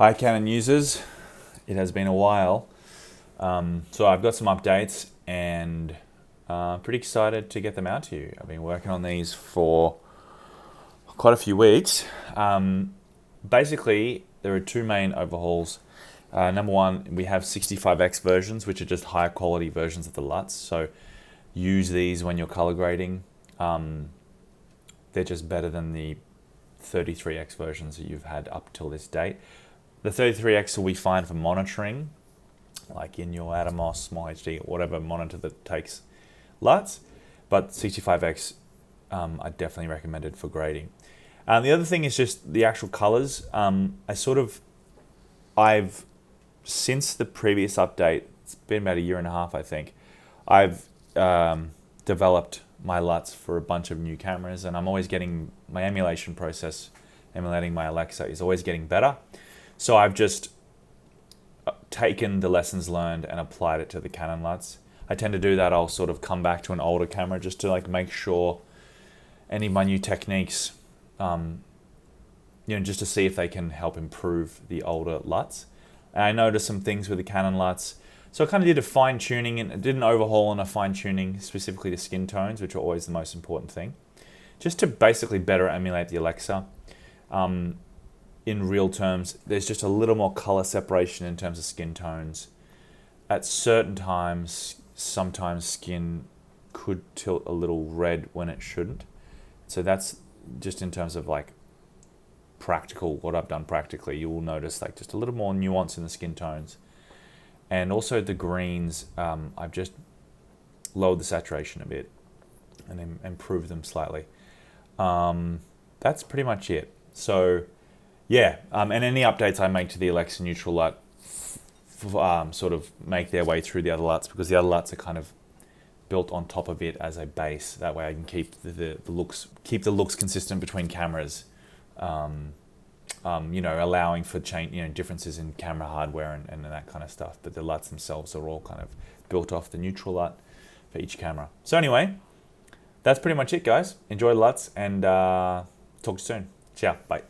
Hi Canon users, it has been a while. So I've got some updates and pretty excited to get them out to you. I've been working on these for quite a few weeks. Basically, there are two main overhauls. Number one, we have 65x versions, which are just higher quality versions of the LUTs. So use these when you're color grading. They're just better than the 33x versions that you've had up till this date. The 33x will be fine for monitoring, like in your Atomos, Small HD, or whatever monitor that takes LUTs, but 65x I definitely recommended for grading. The other thing is just the actual colors. I've since the previous update, it's been about a year and a half, I think, I've developed my LUTs for a bunch of new cameras, and I'm always getting my emulation process, emulating my Alexa, is always getting better. So I've just taken the lessons learned and applied it to the Canon LUTs. I tend to do that. I'll sort of come back to an older camera just to like make sure any of my new techniques, just to see if they can help improve the older LUTs. And I noticed some things with the Canon LUTs. So I kind of did a fine tuning and did an overhaul and a fine tuning specifically to skin tones, which are always the most important thing, just to basically better emulate the Alexa. In real terms, there's just a little more color separation in terms of skin tones. At certain times, sometimes skin could tilt a little red when it shouldn't. So that's just in terms of like practical, what I've done practically. You will notice like just a little more nuance in the skin tones. And also the greens, I've just lowered the saturation a bit and improved them slightly. That's pretty much it. So yeah, and any updates I make to the Alexa neutral LUT sort of make their way through the other LUTs, because the other LUTs are kind of built on top of it as a base. That way I can keep the looks consistent between cameras, allowing for differences in camera hardware and that kind of stuff. But the LUTs themselves are all kind of built off the neutral LUT for each camera. So anyway, that's pretty much it, guys. Enjoy LUTs and talk to you soon. Ciao, bye.